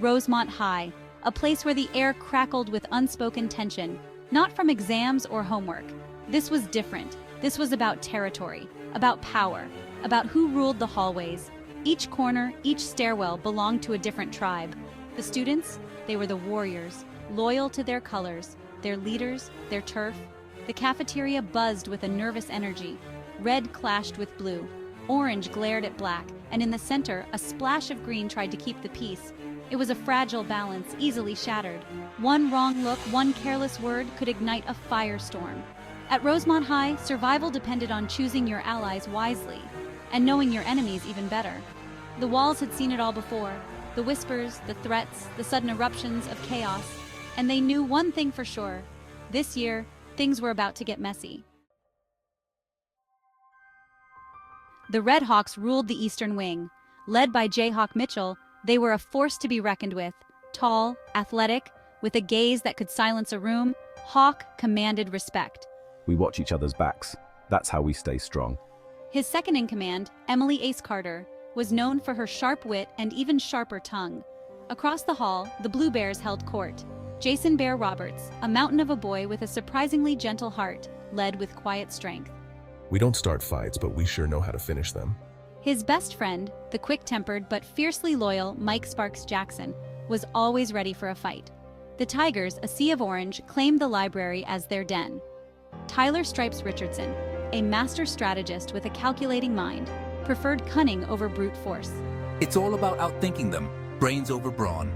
Rosemont High, a place where the air crackled with unspoken tension, not from exams or homework. This was different. This was about territory, about power, about who ruled the hallways. Each corner, each stairwell belonged to a different tribe. The students, they were the warriors, loyal to their colors, their leaders, their turf. The cafeteria buzzed with a nervous energy. Red clashed with blue, orange glared at black, and in the center, a splash of green tried to keep the peace. It was a fragile balance, easily shattered. One wrong look, one careless word could ignite a firestorm. At Rosemont High, survival depended on choosing your allies wisely, and knowing your enemies even better. The walls had seen it all before, the whispers, the threats, the sudden eruptions of chaos, and they knew one thing for sure. This year, things were about to get messy. The Red Hawks ruled the Eastern Wing. Led by Jayhawk Mitchell, they were a force to be reckoned with. Tall, athletic, with a gaze that could silence a room, Hawk commanded respect. We watch each other's backs. That's how we stay strong. His second-in-command, Emily Ace Carter, was known for her sharp wit and even sharper tongue. Across the hall, the Blue Bears held court. Jason Bear Roberts, a mountain of a boy with a surprisingly gentle heart, led with quiet strength. We don't start fights, but we sure know how to finish them. His best friend, the quick-tempered but fiercely loyal Mike Sparks Jackson, was always ready for a fight. The Tigers, a sea of orange, claimed the library as their den. Tyler Stripes Richardson, a master strategist with a calculating mind, preferred cunning over brute force. It's all about outthinking them, brains over brawn.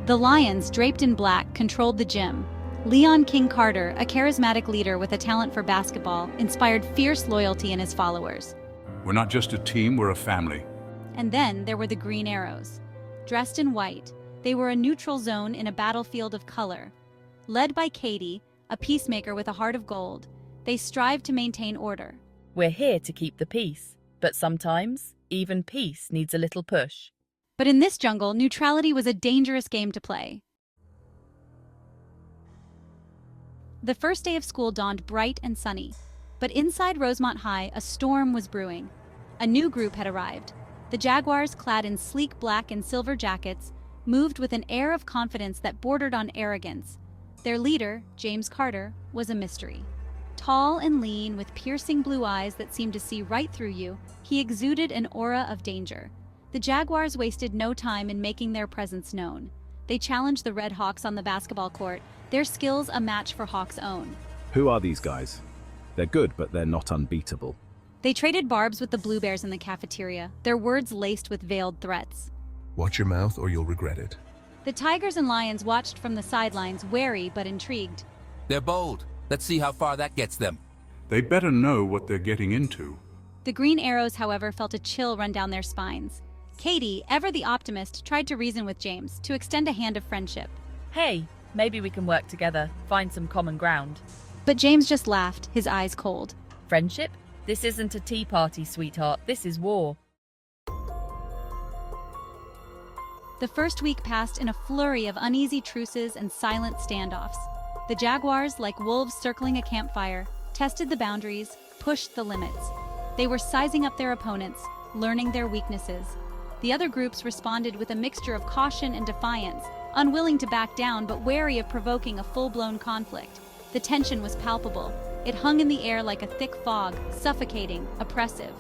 The Lions, draped in black, controlled the gym. Leon King Carter, a charismatic leader with a talent for basketball, inspired fierce loyalty in his followers. We're not just a team, we're a family. And then there were the Green Arrows. Dressed in white, they were a neutral zone in a battlefield of color. Led by Katie, a peacemaker with a heart of gold, they strived to maintain order. We're here to keep the peace, but sometimes, even peace needs a little push. But in this jungle, neutrality was a dangerous game to play. The first day of school dawned bright and sunny, but inside Rosemont High, a storm was brewing. A new group had arrived. The Jaguars, clad in sleek black and silver jackets, moved with an air of confidence that bordered on arrogance. Their leader, James Carter, was a mystery. Tall and lean, with piercing blue eyes that seemed to see right through you, he exuded an aura of danger. The Jaguars wasted no time in making their presence known. They challenged the Red Hawks on the basketball court, their skills a match for Hawks' own. Who are these guys? They're good, but they're not unbeatable. They traded barbs with the Blue Bears in the cafeteria, their words laced with veiled threats. Watch your mouth or you'll regret it. The Tigers and Lions watched from the sidelines, wary but intrigued. They're bold. Let's see how far that gets them. They better know what they're getting into. The Green Arrows, however, felt a chill run down their spines. Katie, ever the optimist, tried to reason with James, to extend a hand of friendship. Hey, maybe we can work together, find some common ground. But James just laughed, his eyes cold. Friendship? This isn't a tea party, sweetheart. This is war. The first week passed in a flurry of uneasy truces and silent standoffs. The Jaguars, like wolves circling a campfire, tested the boundaries, pushed the limits. They were sizing up their opponents, learning their weaknesses. The other groups responded with a mixture of caution and defiance, unwilling to back down but wary of provoking a full-blown conflict. The tension was palpable. It hung in the air like a thick fog, suffocating, oppressive.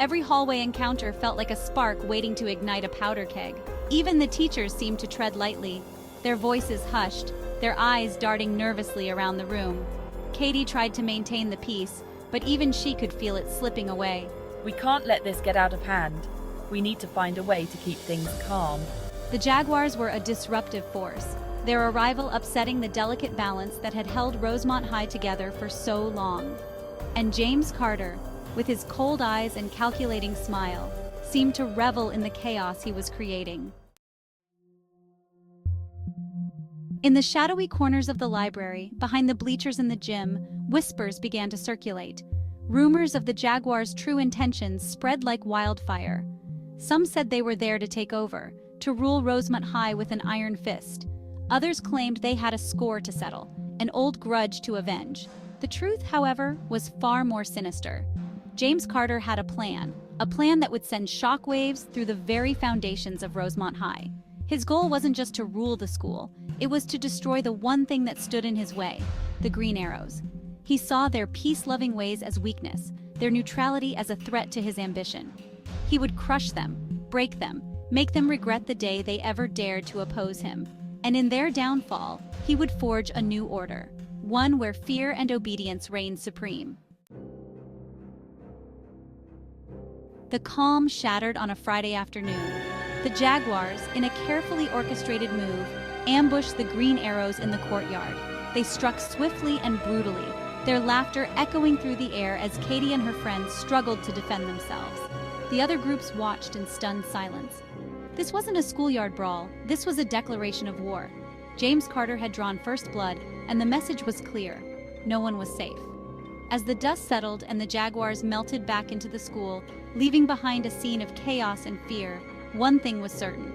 Every hallway encounter felt like a spark waiting to ignite a powder keg. Even the teachers seemed to tread lightly, their voices hushed, their eyes darting nervously around the room. Katie tried to maintain the peace, but even she could feel it slipping away. We can't let this get out of hand. We need to find a way to keep things calm. The Jaguars were a disruptive force, their arrival upsetting the delicate balance that had held Rosemont High together for so long. And James Carter, with his cold eyes and calculating smile, seemed to revel in the chaos he was creating. In the shadowy corners of the library, behind the bleachers in the gym, whispers began to circulate. Rumors of the Jaguars' true intentions spread like wildfire. Some said they were there to take over, to rule Rosemont High with an iron fist. Others claimed they had a score to settle, an old grudge to avenge. The truth, however, was far more sinister. James Carter had a plan that would send shockwaves through the very foundations of Rosemont High. His goal wasn't just to rule the school, it was to destroy the one thing that stood in his way, the Green Arrows. He saw their peace-loving ways as weakness, their neutrality as a threat to his ambition. He would crush them, break them, make them regret the day they ever dared to oppose him. And in their downfall, he would forge a new order, one where fear and obedience reigned supreme. The calm shattered on a Friday afternoon. The Jaguars, in a carefully orchestrated move, ambushed the Green Arrows in the courtyard. They struck swiftly and brutally, their laughter echoing through the air as Katie and her friends struggled to defend themselves. The other groups watched in stunned silence. This wasn't a schoolyard brawl, this was a declaration of war. James Carter had drawn first blood, and the message was clear: no one was safe. As the dust settled and the Jaguars melted back into the school, leaving behind a scene of chaos and fear, one thing was certain: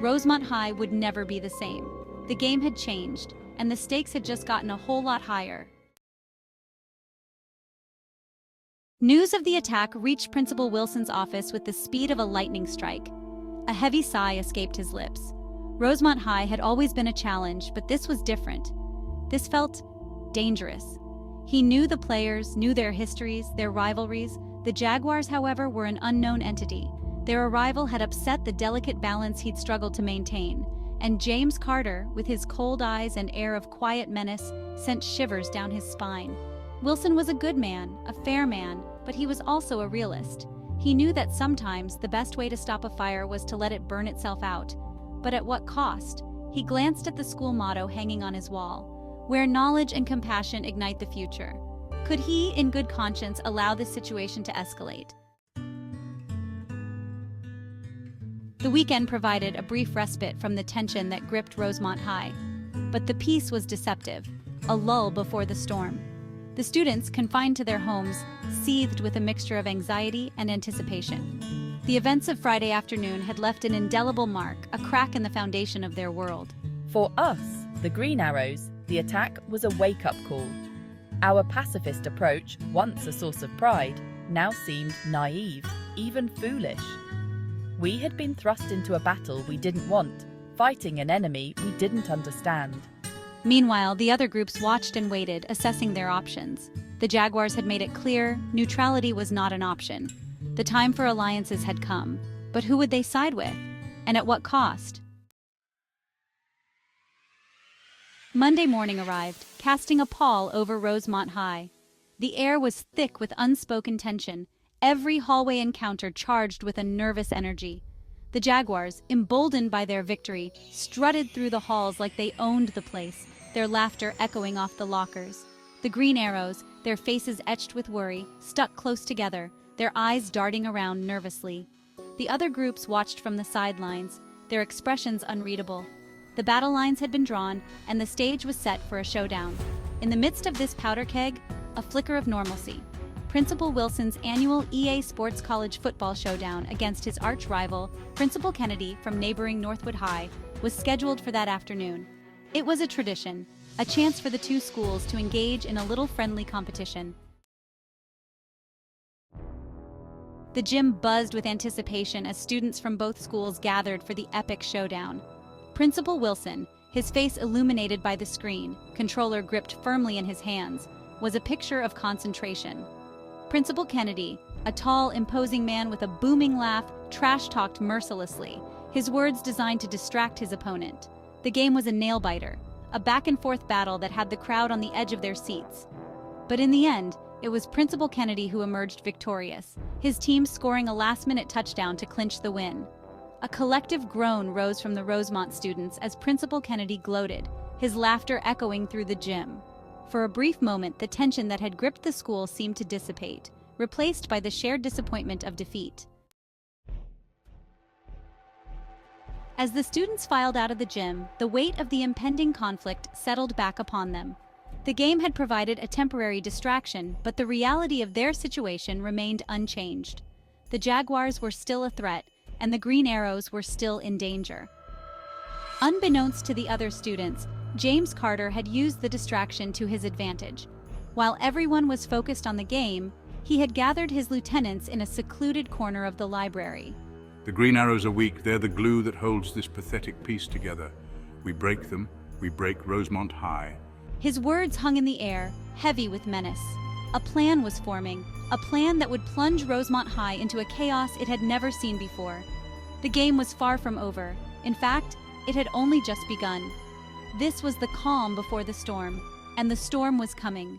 Rosemont High would never be the same. The game had changed, and the stakes had just gotten a whole lot higher. News of the attack reached Principal Wilson's office with the speed of a lightning strike. A heavy sigh escaped his lips. Rosemont High had always been a challenge, but this was different. This felt dangerous. He knew the players, knew their histories, their rivalries. The Jaguars, however, were an unknown entity. Their arrival had upset the delicate balance he'd struggled to maintain, and James Carter, with his cold eyes and air of quiet menace, sent shivers down his spine. Wilson was a good man, a fair man, but he was also a realist. He knew that sometimes the best way to stop a fire was to let it burn itself out. But at what cost? He glanced at the school motto hanging on his wall: "Where knowledge and compassion ignite the future." Could he, in good conscience, allow this situation to escalate? The weekend provided a brief respite from the tension that gripped Rosemont High. But the peace was deceptive, a lull before the storm. The students, confined to their homes, seethed with a mixture of anxiety and anticipation. The events of Friday afternoon had left an indelible mark, a crack in the foundation of their world. For us, the Green Arrows, the attack was a wake-up call. Our pacifist approach, once a source of pride, now seemed naive, even foolish. We had been thrust into a battle we didn't want, fighting an enemy we didn't understand. Meanwhile, the other groups watched and waited, assessing their options. The Jaguars had made it clear neutrality was not an option. The time for alliances had come. But who would they side with? And at what cost? Monday morning arrived, casting a pall over Rosemont High. The air was thick with unspoken tension, every hallway encounter charged with a nervous energy. The Jaguars, emboldened by their victory, strutted through the halls like they owned the place, their laughter echoing off the lockers. The Green Arrows, their faces etched with worry, stuck close together, their eyes darting around nervously. The other groups watched from the sidelines, their expressions unreadable. The battle lines had been drawn, and the stage was set for a showdown. In the midst of this powder keg, a flicker of normalcy. Principal Wilson's annual EA Sports College football showdown against his arch-rival, Principal Kennedy from neighboring Northwood High, was scheduled for that afternoon. It was a tradition, a chance for the two schools to engage in a little friendly competition. The gym buzzed with anticipation as students from both schools gathered for the epic showdown. Principal Wilson, his face illuminated by the screen, controller gripped firmly in his hands, was a picture of concentration. Principal Kennedy, a tall, imposing man with a booming laugh, trash-talked mercilessly, his words designed to distract his opponent. The game was a nail-biter, a back-and-forth battle that had the crowd on the edge of their seats. But in the end, it was Principal Kennedy who emerged victorious, his team scoring a last-minute touchdown to clinch the win. A collective groan rose from the Rosemont students as Principal Kennedy gloated, his laughter echoing through the gym. For a brief moment, the tension that had gripped the school seemed to dissipate, replaced by the shared disappointment of defeat. As the students filed out of the gym, the weight of the impending conflict settled back upon them. The game had provided a temporary distraction, but the reality of their situation remained unchanged. The Jaguars were still a threat, and the Green Arrows were still in danger. Unbeknownst to the other students, James Carter had used the distraction to his advantage. While everyone was focused on the game, he had gathered his lieutenants in a secluded corner of the library. The Green Arrows are weak. They're the glue that holds this pathetic piece together. We break them, we break Rosemont High. His words hung in the air, heavy with menace. A plan was forming, a plan that would plunge Rosemont High into a chaos it had never seen before. The game was far from over. In fact, it had only just begun. This was the calm before the storm, and the storm was coming.